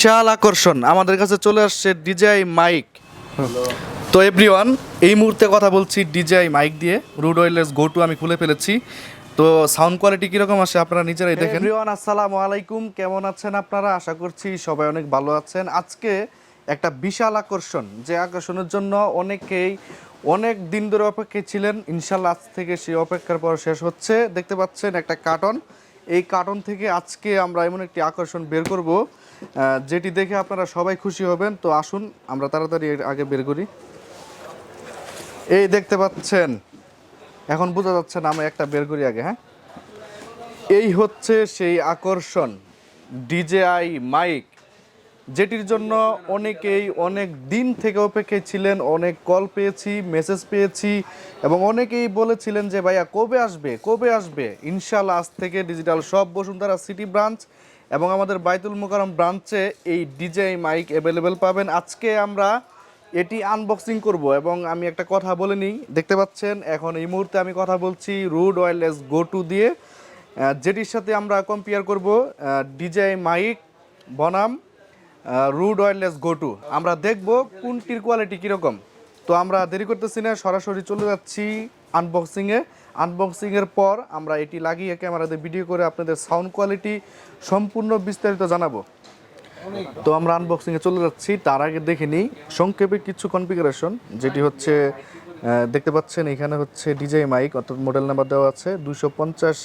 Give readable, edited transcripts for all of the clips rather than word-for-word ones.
বিশাল আকর্ষণ আমাদের কাছে চলে আসছে ডিজিআই মাইক। তো এভরিওয়ান, এই মুহূর্তে কথা বলছি ডিজিআই মাইক দিয়ে। রুড ওয়্যারলেস গো টু আমি খুলে ফেলেছি। তো সাউন্ড কোয়ালিটি কীরকম আসে আপনারা নিজেরাই দেখেন। এভরিওয়ান, আসসালামু আলাইকুম, কেমন আছেন আপনারা? আশা করছি সবাই অনেক ভালো আছেন। আজকে একটা বিশাল আকর্ষণ, যে আকর্ষণের জন্য অনেকেই অনেক দিন ধরে অপেক্ষায় ছিলেন। ইনশাল্লাহ আজ থেকে সেই অপেক্ষার পর শেষ হচ্ছে। দেখতে পাচ্ছেন একটা কার্টন। এই কার্টন থেকে আজকে আমরা এমন একটি আকর্ষণ বের করব যেটি দেখে আপনারা সবাই খুশি হবেন। তো আসুন আমরা তাড়াতাড়ি আগে বের করি। এই দেখতে পাচ্ছেন, এখন বোঝা যাচ্ছে না, আমি একটা বের করি আগে। হ্যাঁ, এই হচ্ছে সেই আকর্ষণ ডিজেআই মাইক, যেটির জন্য অনেকেই অনেক দিন থেকে অপেক্ষায় ছিলেন। অনেক কল পেয়েছি, মেসেজ পেয়েছি, এবং অনেকেই বলেছিলেন যে ভাইয়া কবে আসবে কবে আসবে। ইনশাল্লাহ আজ থেকে digital shop Bashundhara city branch এবং আমাদের বাইতুল মোকাররম ব্রাঞ্চে এই ডিজেআই মাইক অ্যাভেলেবেল পাবেন। আজকে আমরা এটি আনবক্সিং করব, এবং আমি একটা কথা বলে নিই। দেখতে পাচ্ছেন এখন এই মুহূর্তে আমি কথা বলছি রুড ওয়্যারলেস গো টু দিয়ে, যেটির সাথে আমরা কম্পেয়ার করব ডিজেআই মাইক বনাম রুড ওয়্যারলেস গো টু। আমরা দেখব কোনটির কোয়ালিটি কীরকম। তো আমরা দেরি করতেছি না, সরাসরি চলে যাচ্ছি আনবক্সিংয়ে। আনবক্সিংয়ের পর আমরা এটি লাগিয়ে ক্যামেরাতে ভিডিও করে আপনাদের সাউন্ড কোয়ালিটি সম্পূর্ণ বিস্তারিত জানাবো। তো আমরা আনবক্সিংয়ে চলে যাচ্ছি। তার আগে দেখে নিই সংক্ষেপে কিছু কনফিগারেশন, যেটি হচ্ছে দেখতে পাচ্ছেন এখানে হচ্ছে ডিজেআই মাইক, অর্থাৎ মডেল নাম্বার দেওয়া আছে 250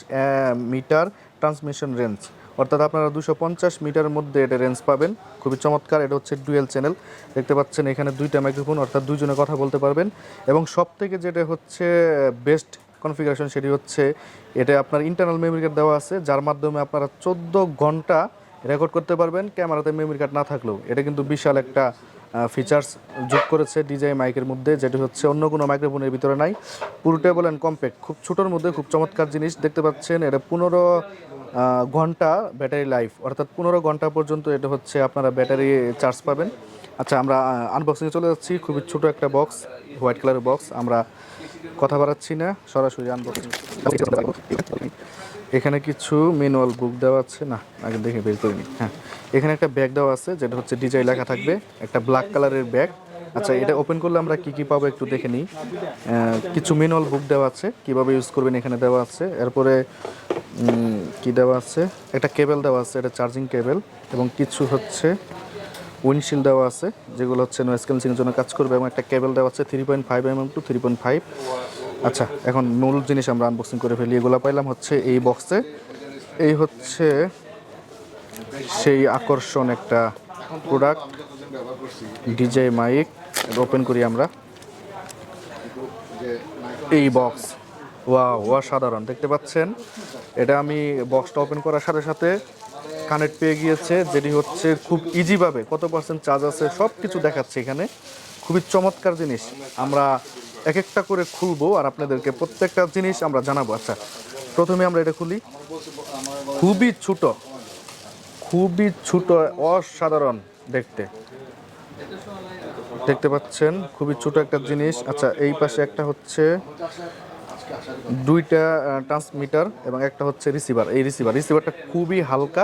মিটার ট্রান্সমিশন রেঞ্জ, অর্থাৎ আপনারা 250 মিটারের মধ্যে এটা রেঞ্জ পাবেন। খুবই চমৎকার। এটা হচ্ছে ডুয়েল চ্যানেল। দেখতে পাচ্ছেন এখানে দুইটা মাইক্রোফোন, অর্থাৎ দুইজনে কথা বলতে পারবেন। এবং সব থেকে যেটা হচ্ছে বেস্ট কনফিগারেশন, সেটি হচ্ছে এটা আপনার ইন্টারনাল মেমরি কার্ড দেওয়া আছে, যার মাধ্যমে আপনারা 14 ঘন্টা রেকর্ড করতে পারবেন ক্যামেরাতে মেমরি কার্ড না থাকলেও। এটা কিন্তু বিশাল একটা ফিচার্স যোগ করেছে ডিজেআই মাইকের মধ্যে, যেটি হচ্ছে অন্য কোনো মাইক্রোফোনের ভিতরে নাই। পোর্টেবল অ্যান্ড কম্প্যাক্ট, খুব ছোটোর মধ্যে খুব চমৎকার জিনিস। দেখতে পাচ্ছেন এটা 15 ঘন্টা ব্যাটারি লাইফ, অর্থাৎ 15 ঘন্টা পর্যন্ত এটা হচ্ছে আপনারা ব্যাটারি চার্জ পাবেন। আচ্ছা, আমরা আনবক্সিংয়ে চলে যাচ্ছি। খুবই ছোটো একটা বক্স, হোয়াইট কালারের বক্স। আমরা কথা বাড়াচ্ছি না, সরাসরি আনবক্সিং। এখানে কিছু ম্যানুয়াল বুক দেওয়া আছে, না আগে দেখে বের করে নিই। হ্যাঁ, এখানে একটা ব্যাগ দেওয়া আছে, যেটা হচ্ছে ডিজাই লেখা থাকবে, একটা ব্ল্যাক কালারের ব্যাগ। আচ্ছা, এটা ওপেন করলে আমরা কি কি পাবো একটু দেখে নিই। কিছু ম্যানুয়াল বুক দেওয়া আছে, কিভাবে ইউজ করবেন এখানে দেওয়া আছে। এরপরে কি দেওয়া আছে, একটা কেবল দেওয়া আছে, এটা চার্জিং কেবল, এবং কিছু হচ্ছে উইন্ডশিল্ড দেওয়া আছে, যেগুলো হচ্ছে নয়েজ ক্যান্সেলিংয়ের জন্য কাজ করবে, এবং একটা কেবল দেওয়া আছে 3.5 mm টু 3.5। আচ্ছা, এখন মূল জিনিস আমরা আনবক্সিং করে ফেলি। এগুলো পাইলাম হচ্ছে এই বক্সে। এই হচ্ছে সেই আকর্ষণ একটা প্রোডাক্ট ডিজেআই মাইক। ওপেন করি আমরা এই বক্স। ওয়াও, সাধারণ। দেখতে পাচ্ছেন এটা আমি বক্সটা ওপেন করার সাথে সাথে কানেক্ট পেয়ে গিয়েছে, যেটি হচ্ছে খুব ইজিভাবে কত পার্সেন্ট চার্জ আছে সব কিছু দেখাচ্ছে এখানে। খুবই চমৎকার জিনিস। আমরা এক একটা করে খুলবো আর আপনাদেরকে প্রত্যেকটা জিনিস আমরা জানাবো। আচ্ছা, প্রথমে আমরা এটা খুলি। খুবই ছোট, অসাধারণ দেখতে। দেখতে পাচ্ছেন খুবই ছোট একটা জিনিস। আচ্ছা, এই পাশে একটা হচ্ছে দুইটা ট্রান্সমিটার এবং একটা হচ্ছে রিসিভার। এই রিসিভারটা খুবই হালকা।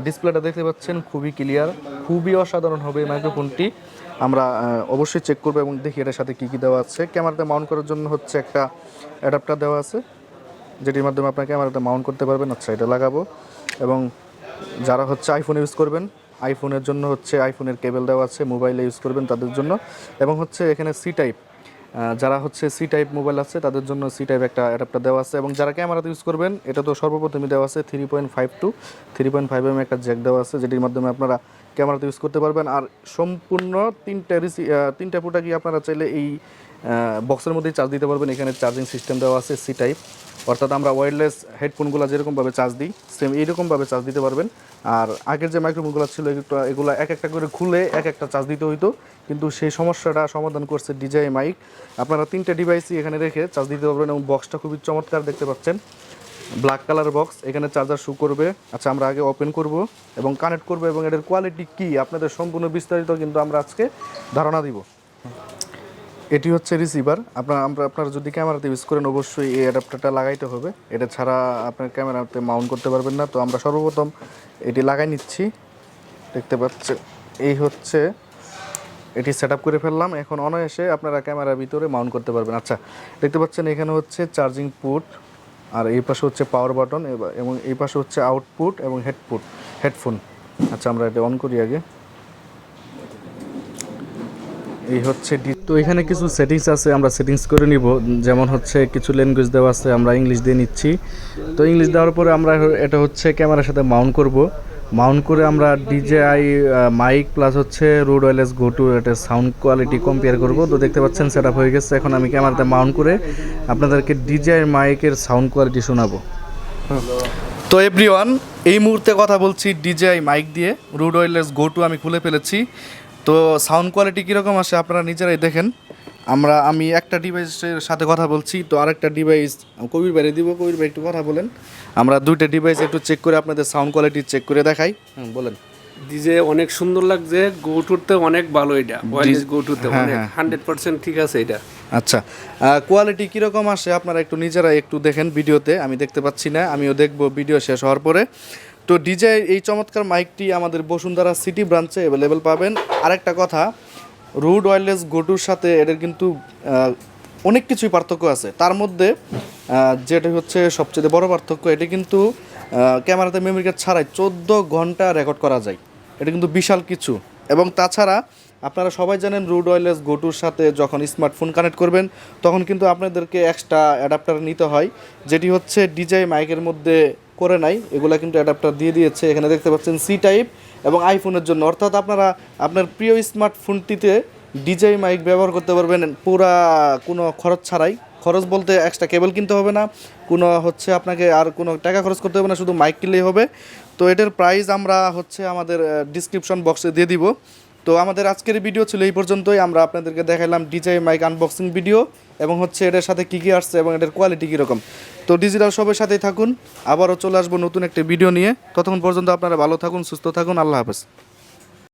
ডিসপ্লেটা দেখতে পাচ্ছেন খুবই ক্লিয়ার, খুবই অসাধারণ হবে এই মাইক্রোফোনটি। আমরা অবশ্যই চেক করবো এবং দেখি এটার সাথে কী কী দেওয়া আছে। ক্যামেরাতে মাউন্ট করার জন্য হচ্ছে একটা অ্যাডাপ্টার দেওয়া আছে, যেটির মাধ্যমে আপনার ক্যামেরাতে মাউন্ট করতে পারবেন। আচ্ছা, এটা লাগাবো। এবং যারা হচ্ছে আইফোন ইউজ করবেন, আইফোনের জন্য হচ্ছে আইফোনের কেবল দেওয়া আছে, মোবাইলে ইউজ করবেন তাদের জন্য। এবং হচ্ছে এখানে সি টাইপ, যারা হচ্ছে সি টাইপ মোবাইল আছে তাদের জন্য সি টাইপ একটা অ্যাডাপ্টার দেওয়া আছে। এবং যারা ক্যামেরাতে ইউজ করবেন, এটা তো সর্বপ্রথমই দেওয়া আছে 3.5 টু 3.5 mm একটা জ্যাক দেওয়া আছে, যেটির মাধ্যমে আপনারা ক্যামেরাতে ইউজ করতে পারবেন। আর সম্পূর্ণ তিনটা প্রোডাক্টই আপনারা চাইলে এই বক্সের মধ্যেই চার্জ দিতে পারবেন। এখানে চার্জিং সিস্টেম দেওয়া আছে সি টাইপ, অর্থাৎ আমরা ওয়্যারলেস হেডফোনগুলো যেরকমভাবে চার্জ দিই সেম এইরকমভাবে চার্জ দিতে পারবেন। আর আগের যে মাইক্রোফোনগুলো ছিল এগুলো এক একটা করে খুলে এক একটা চার্জ দিতে হইতো, কিন্তু সেই সমস্যাটা সমাধান করছে ডিজেআই মাইক। আপনারা 3টে ডিভাইসই এখানে রেখে চার্জ দিতে পারবেন। এবং বক্সটা খুবই চমৎকার, দেখতে পাচ্ছেন ব্ল্যাক কালার বক্স, এখানে চার্জার শো করবে। আচ্ছা, আমরা আগে ওপেন করব এবং কানেক্ট করব, এবং এটার কোয়ালিটি কী আপনাদের সম্পূর্ণ বিস্তারিত কিন্তু আমরা আজকে ধারণা দিব। এটি হচ্ছে রিসিভার। আপনারা যদি ক্যামেরাতে ইউজ করেন অবশ্যই এই অ্যাডাপ্টারটা লাগাইতে হবে, এটা ছাড়া আপনার ক্যামেরাতে মাউন্ট করতে পারবেন না। তো আমরা সর্বপ্রথম এটি লাগাই নিচ্ছি। দেখতে পাচ্ছেন এই হচ্ছে এটি সেট আপ করে ফেললাম। এখন অনায়াসে আপনারা ক্যামেরার ভিতরে মাউন্ট করতে পারবেন। আচ্ছা, দেখতে পাচ্ছেন এখানে হচ্ছে চার্জিং পুট, আর এই পাশে হচ্ছে পাওয়ার বাটন এবং এই পাশে হচ্ছে আউটপুট এবং হেডফোন। আচ্ছা, আমরা এটা অন করি আগে। এই হচ্ছে তো এখানে কিছু সেটিংস আছে, আমরা সেটিংস করে নিব। যেমন হচ্ছে কিছু ল্যাঙ্গুয়েজ দেওয়া আছে, আমরা ইংলিশ দিয়ে নিচ্ছি। তো ইংলিশ দেওয়ার পরে আমরা এটা হচ্ছে ক্যামেরার সাথে মাউন্ট করব। মাউন্ট করে আমরা DJI মাইক প্লাস হচ্ছে রোড ওয়্যারলেস গো টু এটা সাউন্ড কোয়ালিটি কম্পেয়ার করব। তো দেখতে পাচ্ছেন সেট আপ হয়ে গেছে। এখন আমি ক্যামেরাতে মাউন্ট করে আপনাদেরকে DJI মাইকের সাউন্ড কোয়ালিটি শোনাবো। তো এভরিওয়ান, এই মুহূর্তে কথা বলছি DJI মাইক দিয়ে। রোড ওয়্যারলেস গো টু আমি খুলে ফেলেছি। তো সাউন্ড কোয়ালিটি কীরকম আসে আপনারা নিজেরাই দেখেন। আমি একটা ডিভাইসের সাথে কথা বলছি, তো আরেকটা ডিভাইস কবির বাইরে দিব। কবির ভাই একটু কথা বলেন। আমরা দুইটা ডিভাইস একটু চেক করে আপনাদের সাউন্ড কোয়ালিটি চেক করে দেখাই। বলেন। ডিজে অনেক সুন্দর লাগছে, গো টুতে অনেক ভালো, এটা ওয়্যারলেস গো টুতে অনেক 100% ঠিক আছে এটা। আচ্ছা, কোয়ালিটি কীরকম আসে আপনারা একটু নিজেরাই একটু দেখেন ভিডিওতে। আমি দেখতে পাচ্ছি না, আমিও দেখব ভিডিও শেষ হওয়ার পরে। তো DJI এই চমৎকার মাইকটি আমাদের বসুন্ধরা সিটি ব্রাঞ্চে অ্যাভেলেবেল পাবেন। আরেকটা কথা, রোড ওয়্যারলেস গো টুর সাথে এটার কিন্তু অনেক কিছুই পার্থক্য আছে। তার মধ্যে যেটা হচ্ছে সবচেয়ে বড় পার্থক্য, এটা কিন্তু ক্যামেরাতে মেমরি কার্ড ছাড়াই 14 ঘন্টা রেকর্ড করা যায়। এটা কিন্তু বিশাল কিছু। এবং তাছাড়া আপনারা সবাই জানেন রোড ওয়্যারলেস গো টুর সাথে যখন স্মার্টফোন কানেক্ট করবেন তখন কিন্তু আপনাদেরকে এক্সট্রা অ্যাডাপ্টার নিতে হয়, যেটি হচ্ছে DJI মাইকের মধ্যে করে নাই। এগুলো কিন্তু অ্যাডাপ্টার দিয়ে দিয়েছে। এখানে দেখতে পাচ্ছেন সি টাইপ এবং আইফোনের জন্য, অর্থাৎ আপনারা আপনার প্রিয় স্মার্টফোনটিতে DJI মাইক ব্যবহার করতে পারবেন পুরা কোনো খরচ ছাড়াই। খরচ বলতে এক্সট্রা কেবল কিনতে হবে না, কোনো হচ্ছে আপনাকে আর কোনো টাকা খরচ করতে হবে না, শুধু মাইক কিনলেই হবে। তো এটার প্রাইস আমরা হচ্ছে আমাদের ডিসক্রিপশন বক্সে দিয়ে দিব। তো আমাদের আজকের ভিডিও ছিল এই পর্যন্তই। আমরা আপনাদেরকে দেখাইলাম DJI মাইক আনবক্সিং ভিডিও এবং হচ্ছে এটার সাথে কী কী আসছে এবং এটার কোয়ালিটি কীরকম। তো ডিজিটাল শপের সাথেই থাকুন, আবারও চলে আসবো নতুন একটা ভিডিও নিয়ে। ততক্ষণ পর্যন্ত আপনারা ভালো থাকুন, সুস্থ থাকুন। আল্লাহ হাফেজ।